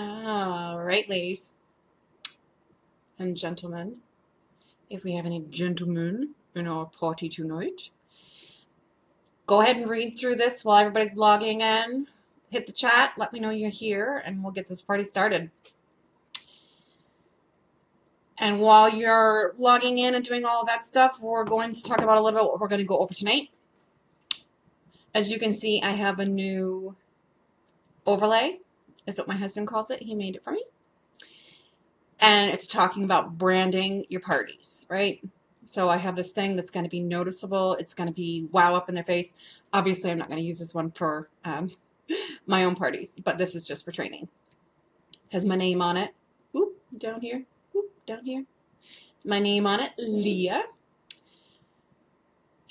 All right, ladies and gentlemen, if we have any gentlemen in our party tonight, go ahead and read through this while everybody's logging in. Hit the chat, let me know you're here, and we'll get this party started. And while you're logging in and doing all of that stuff, we're going to talk about a little bit what we're going to go over tonight. As you can see, I have a new overlay. Is what my husband calls it. He made it for me. And it's talking about branding your parties, right? So I have this thing that's going to be noticeable. It's going to be wow up in their face. Obviously, I'm not going to use this one for my own parties, but this is just for training. Has my name on it. Oop, down here. Oop, down here. My name on it, Leah.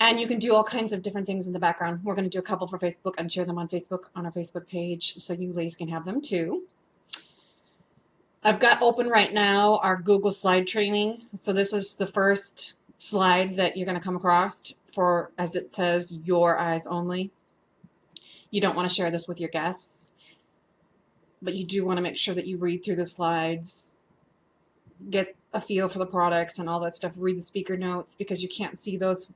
And you can do all kinds of different things in the background. We're going to do a couple for Facebook and share them on Facebook, on our Facebook page, so you ladies can have them too. I've got open right now our Google slide training. So this is the first slide that you're going to come across for, as it says, your eyes only. You don't want to share this with your guests, but you do want to make sure that you read through the slides, get a feel for the products and all that stuff, read the speaker notes, because you can't see those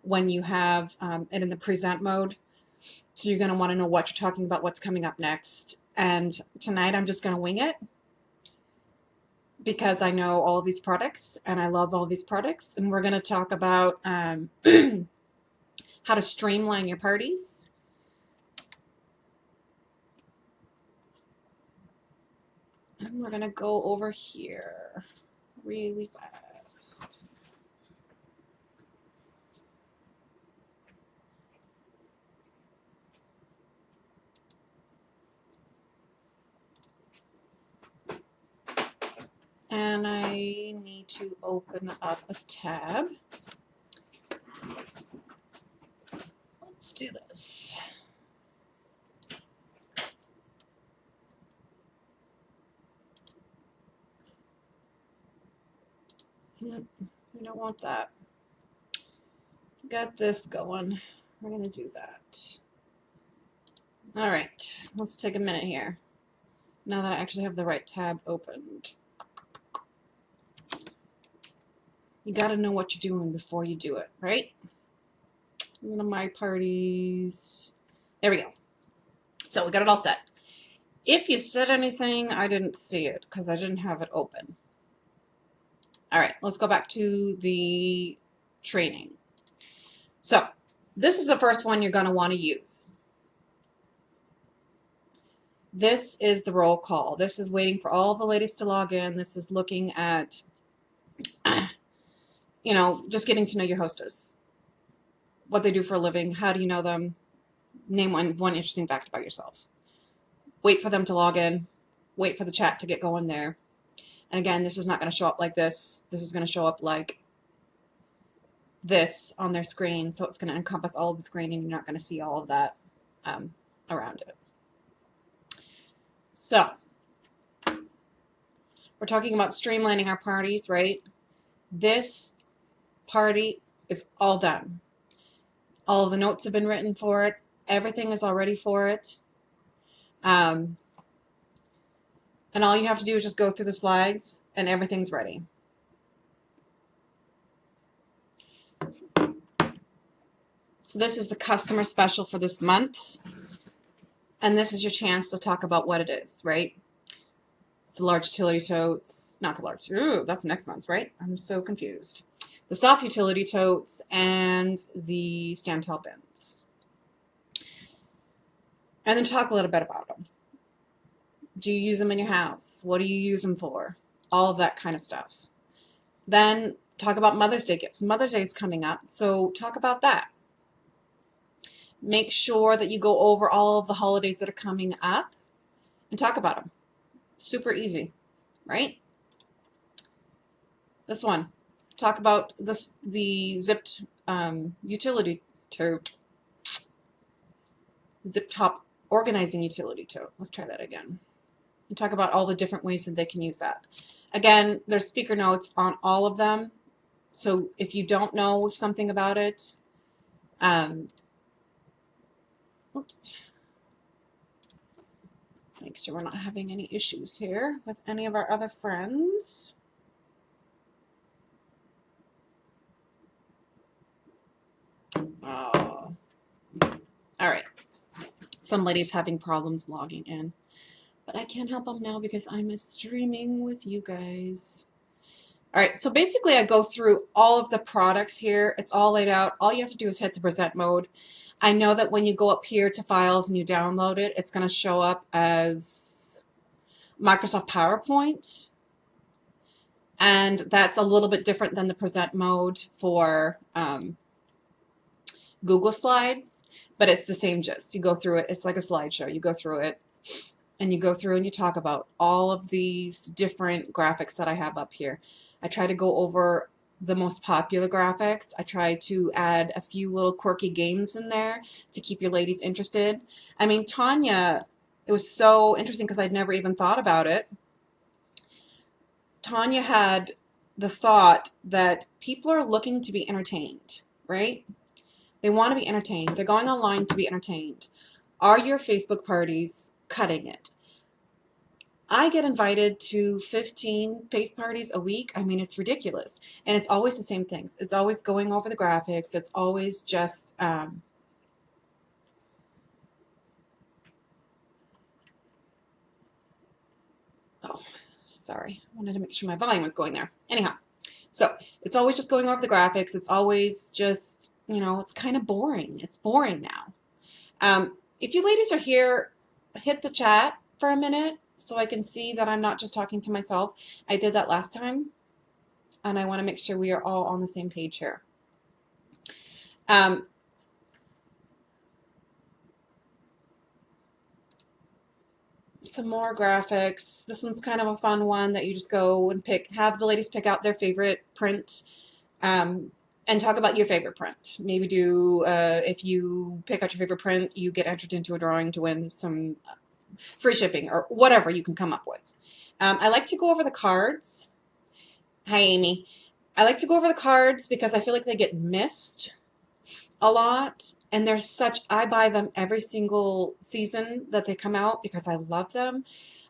when you have it in the present mode. So you're going to want to know what you're talking about, what's coming up next. And tonight I'm just going to wing it, because I know all of these products and I love all these products. And we're going to talk about how to streamline your parties. And we're going to go over here really fast. And I need to open up a tab. Let's do this. We don't want that. Got this going. We're going to do that. All right, let's take a minute here. Now that I actually have the right tab opened. You got to know what you're doing before you do it, right? One of my parties. There we go. So we got it all set. If you said anything, I didn't see it because I didn't have it open. All right, let's go back to the training. So this is the first one you're going to want to use. This is the roll call. This is waiting for all the ladies to log in. This is looking at, you know, just getting to know your hostess. What they do for a living, how do you know them, name one interesting fact about yourself. Wait for them to log in, wait for the chat to get going there. And again, this is not going to show up like this. This is going to show up like this on their screen, so it's going to encompass all of the screen and you're not going to see all of that around it. So, we're talking about streamlining our parties, right? This party is all done. All of the notes have been written for it. Everything is all ready for it. And all you have to do is just go through the slides and everything's ready. So this is the customer special for this month. And this is your chance to talk about what it is, right? It's the large utility totes, not the large, ooh, that's next month's, right? I'm so confused. The soft utility totes and the stand tall bins. And then talk a little bit about them. Do you use them in your house? What do you use them for? All of that kind of stuff. Then talk about Mother's Day gifts. Mother's Day is coming up, so talk about that. Make sure that you go over all of the holidays that are coming up and talk about them. Super easy, right? This one. Talk about the zipped utility tote. Zip top organizing utility tote. Let's try that again. And talk about all the different ways that they can use that. Again, there's speaker notes on all of them. So if you don't know something about it, oops. Make sure we're not having any issues here with any of our other friends. Oh. All right. Some lady's having problems logging in, but I can't help them now because I'm streaming with you guys. All right, so basically I go through all of the products here. It's all laid out. All you have to do is hit the present mode. I know that when you go up here to files and you download it, it's going to show up as Microsoft PowerPoint. And that's a little bit different than the present mode for Google Slides, but it's the same gist. You go through it. It's like a slideshow. You go through it, and you go through and you talk about all of these different graphics that I have up here. I try to go over the most popular graphics. I try to add a few little quirky games in there to keep your ladies interested. I mean, Tanya, it was so interesting because I'd never even thought about it. Tanya had the thought that people are looking to be entertained, right? They want to be entertained. They're going online to be entertained. Are your Facebook parties cutting it? I get invited to 15 face parties a week. I mean, it's ridiculous. And it's always the same things. It's always going over the graphics. It's always just, oh, sorry. I wanted to make sure my volume was going there. Anyhow, so it's always just going over the graphics. It's always just, you know, it's kind of boring. It's boring now. If you ladies are here, hit the chat for a minute so I can see that I'm not just talking to myself. I did that last time, and I want to make sure we are all on the same page here. Some more graphics. This one's kind of a fun one that you just go and have the ladies pick out their favorite print, and talk about your favorite print. Maybe do, if you pick out your favorite print, you get entered into a drawing to win some free shipping or whatever you can come up with. I like to go over the cards. Hi, Amy. I like to go over the cards because I feel like they get missed a lot. And there's such, I buy them every single season that they come out because I love them.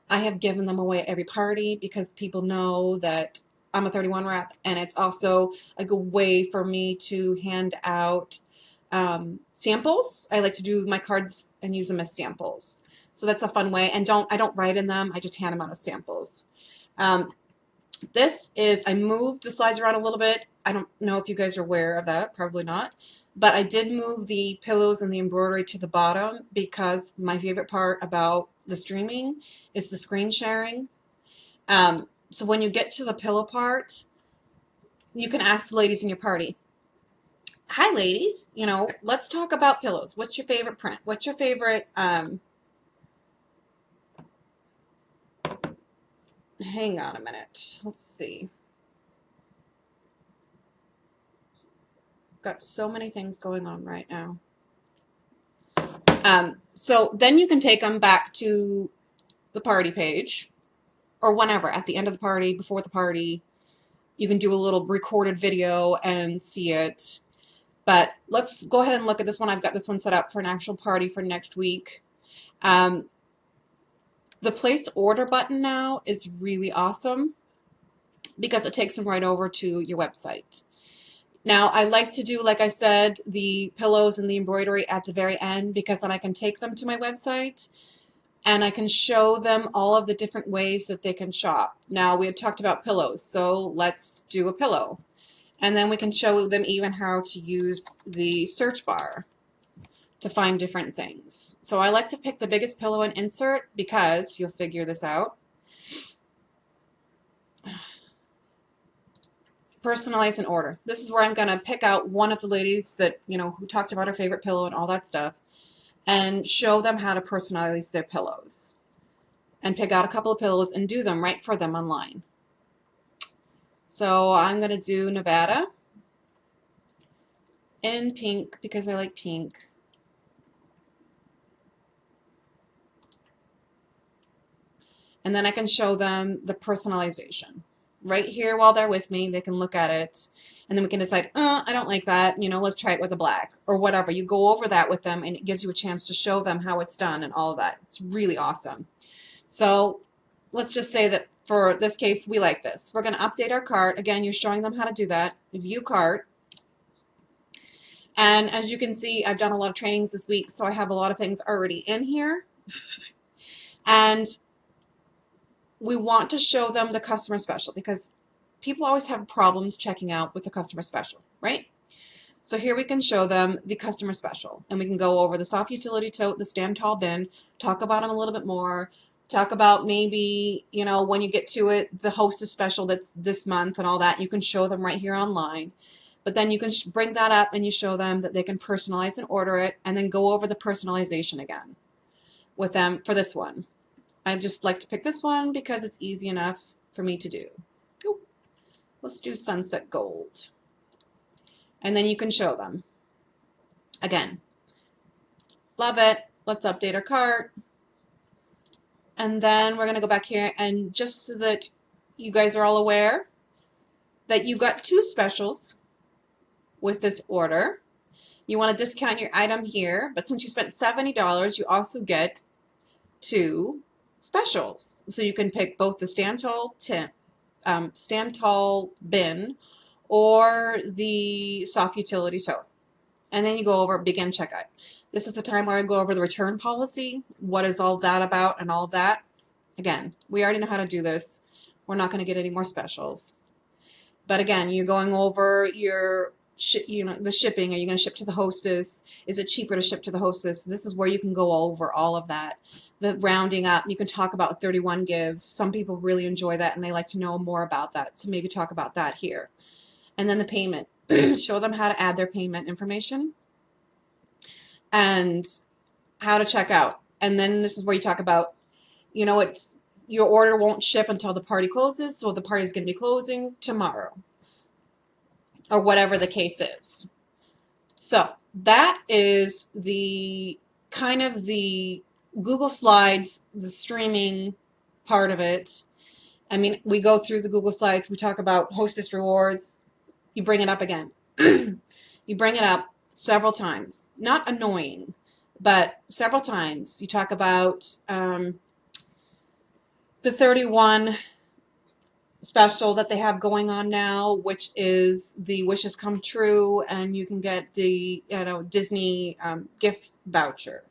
I have given them away at every party because people know that I'm a 31 rep, and it's also like a way for me to hand out samples. I like to do my cards and use them as samples. So that's a fun way. And I don't write in them. I just hand them out as samples. This is, I moved the slides around a little bit. I don't know if you guys are aware of that. Probably not. But I did move the pillows and the embroidery to the bottom because my favorite part about the streaming is the screen sharing. So when you get to the pillow part, you can ask the ladies in your party, hi ladies, you know, let's talk about pillows. What's your favorite print? What's your favorite, hang on a minute. Let's see. Got so many things going on right now. So then you can take them back to the party page or whenever, at the end of the party, before the party. You can do a little recorded video and see it. But let's go ahead and look at this one. I've got this one set up for an actual party for next week. The place order button now is really awesome because it takes them right over to your website. Now, I like to do, like I said, the pillows and the embroidery at the very end because then I can take them to my website and I can show them all of the different ways that they can shop. Now, we had talked about pillows, so let's do a pillow. And then we can show them even how to use the search bar to find different things. So I like to pick the biggest pillow and insert because you'll figure this out. Personalize and order. This is where I'm going to pick out one of the ladies that, you know, who talked about her favorite pillow and all that stuff and show them how to personalize their pillows and pick out a couple of pillows and do them right for them online. So I'm going to do Nevada in pink because I like pink. And then I can show them the personalization. Right here while they're with me, they can look at it And then we can decide, I don't like that, let's try it with a black or whatever. You go over that with them and it gives you a chance to show them how it's done and all of that. It's really awesome. So let's just say that for this case, we like this. We're going to update our cart. Again, you're showing them how to do that. View cart. And as you can see, I've done a lot of trainings this week, so I have a lot of things already in here. And we want to show them the customer special because people always have problems checking out with the customer special, right? So here we can show them the customer special, and we can go over the soft utility tote, the stand tall bin, talk about them a little bit more, talk about maybe, when you get to it, the hostess special that's this month and all that. You can show them right here online. But then you can bring that up and you show them that they can personalize and order it, and then go over the personalization again with them for this one. I just like to pick this one because it's easy enough for me to do. Ooh, let's do sunset gold. And then you can show them. Again, love it. Let's update our cart. And then we're going to go back here, and just so that you guys are all aware that you got 2 specials with this order. You want to discount your item here, but since you spent $70, you also get 2 specials. So you can pick both the stand tall bin or the soft utility tote. And then you go over begin checkout. This is the time where I go over the return policy. What is all that about and all of that? Again, we already know how to do this. We're not going to get any more specials. But again, you're going over your the shipping. Are you going to ship to the hostess? Is it cheaper to ship to the hostess? This is where you can go over all of that. The rounding up, you can talk about 31 gives. Some people really enjoy that and they like to know more about that. So maybe talk about that here. And then the payment. Show them how to add their payment information and how to check out. And then this is where you talk about, it's your order won't ship until the party closes, so the party is going to be closing tomorrow or whatever the case is. So that is the kind of the Google Slides, the streaming part of it. I mean, we go through the Google Slides, we talk about hostess rewards. You bring it up again. You bring it up several times. Not annoying, but several times. You talk about the 31 special that they have going on now, which is the wishes come true, and you can get the Disney gift voucher.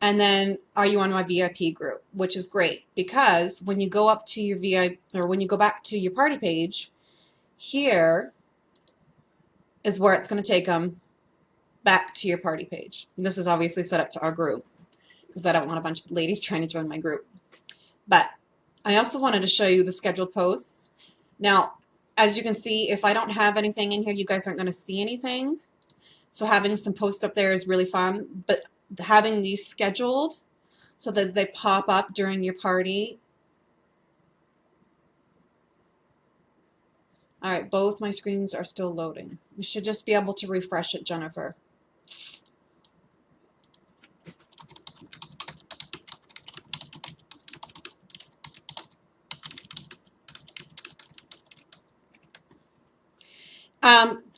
And then, are you on my VIP group? Which is great because when you go up to your VIP, or when you go back to your party page, here is where it's going to take them back to your party page. And this is obviously set up to our group because I don't want a bunch of ladies trying to join my group. But I also wanted to show you the scheduled posts. Now, as you can see, if I don't have anything in here, you guys aren't going to see anything. So having some posts up there is really fun. But having these scheduled so that they pop up during your party. All right, both my screens are still loading. You should just be able to refresh it, Jennifer.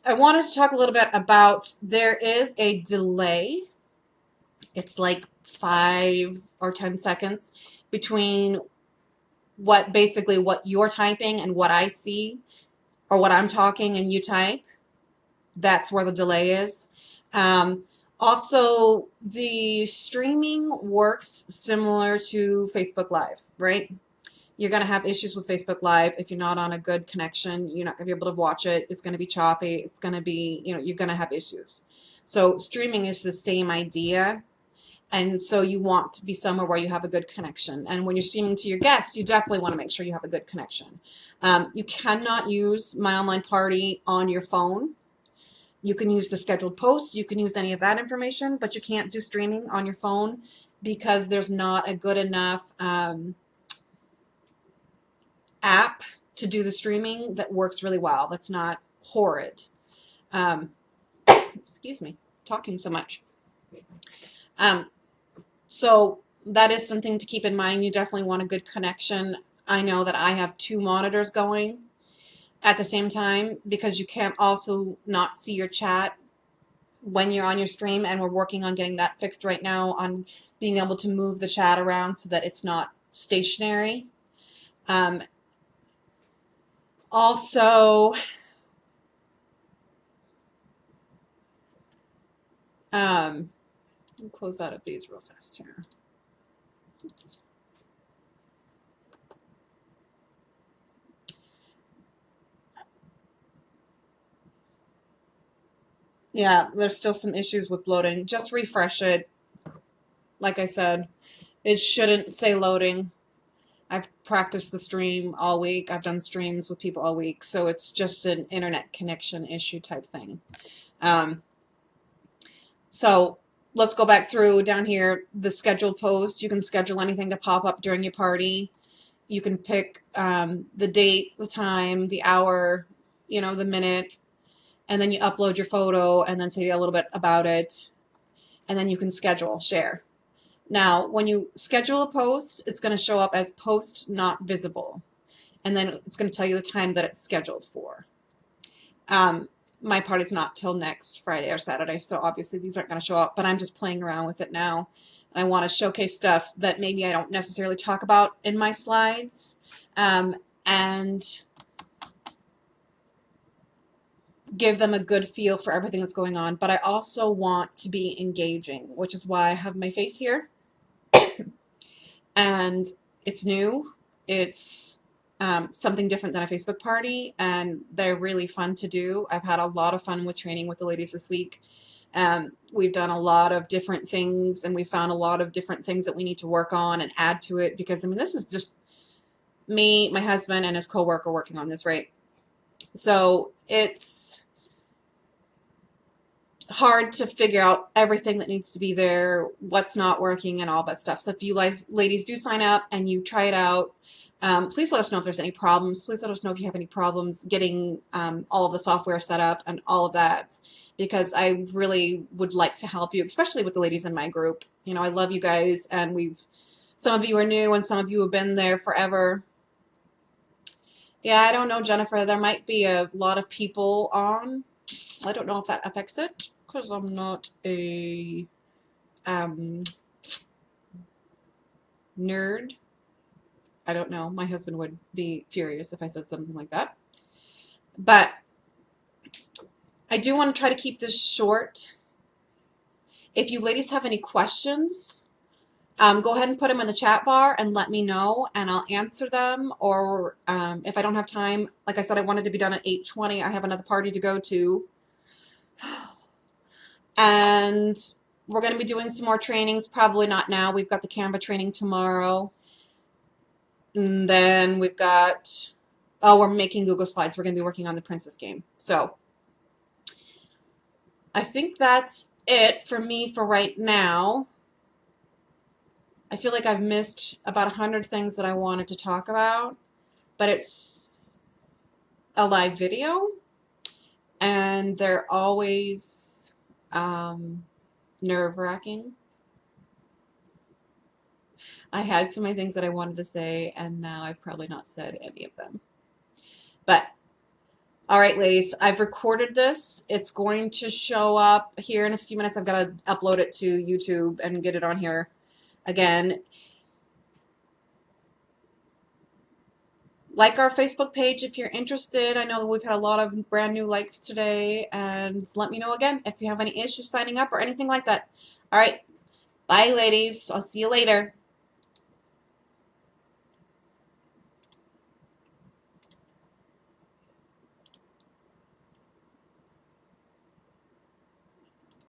I wanted to talk a little bit about, there is a delay. It's like 5 or 10 seconds between what you're typing and what I see, or what I'm talking and you type. That's where the delay is. Also, the streaming works similar to Facebook Live, right? You're going to have issues with Facebook Live. If you're not on a good connection, you're not going to be able to watch it. It's going to be choppy. It's going to be, you're going to have issues. So streaming is the same idea. And so you want to be somewhere where you have a good connection. And when you're streaming to your guests, you definitely want to make sure you have a good connection. You cannot use My Online Party on your phone. You can use the scheduled posts. You can use any of that information, but you can't do streaming on your phone because there's not a good enough app to do the streaming that works really well. That's not horrid. Excuse me, talking so much. So that is something to keep in mind. You definitely want a good connection. I know that I have 2 monitors going. at the same time, because you can't also not see your chat when you're on your stream, and we're working on getting that fixed right now, on being able to move the chat around so that it's not stationary. Also, let me close out of these real fast here. Oops. Yeah, there's still some issues with loading. Just refresh it. Like I said, it shouldn't say loading. I've practiced the stream all week. I've done streams with people all week, so it's just an internet connection issue type thing. So let's go back through down here, the scheduled post. You can schedule anything to pop up during your party. You can pick the date, the time, the hour, the minute, and then you upload your photo and then say a little bit about it, and then you can schedule, share. Now, when you schedule a post, it's going to show up as post not visible, and then it's going to tell you the time that it's scheduled for. My party's not till next Friday or Saturday, so obviously these aren't going to show up, but I'm just playing around with it now. I want to showcase stuff that maybe I don't necessarily talk about in my slides, and give them a good feel for everything that's going on. But I also want to be engaging, which is why I have my face here. And it's new. It's something different than a Facebook party, and they're really fun to do. I've had a lot of fun with training with the ladies this week. We've done a lot of different things, and we found a lot of different things that we need to work on and add to it, because, I mean, this is just me, my husband, and his coworker working on this, right? So it's hard to figure out everything that needs to be there, what's not working, and all that stuff. So if you ladies do sign up and you try it out, please let us know if there's any problems. Please let us know if you have any problems getting all of the software set up and all of that, because I really would like to help you, especially with the ladies in my group. I love you guys, and some of you are new and some of you have been there forever. Yeah, I don't know, Jennifer. There might be a lot of people on. I don't know if that affects it, because I'm not a nerd. I don't know. My husband would be furious if I said something like that. But I do want to try to keep this short. If you ladies have any questions, go ahead and put them in the chat bar and let me know, and I'll answer them. Or if I don't have time, like I said, I wanted to be done at 8:20. I have another party to go to. And we're going to be doing some more trainings, probably not now. We've got the Canva training tomorrow. And then we've got, we're making Google Slides. We're going to be working on the Princess game. So I think that's it for me for right now. I feel like I've missed about 100 things that I wanted to talk about, but it's a live video, and they're always nerve-wracking. I had so many things that I wanted to say, and now I've probably not said any of them. But, all right, ladies, I've recorded this. It's going to show up here in a few minutes. I've got to upload it to YouTube and get it on here again. Like our Facebook page if you're interested. I know that we've had a lot of brand new likes today, and let me know again if you have any issues signing up or anything like that. All right. Bye, ladies. I'll see you later.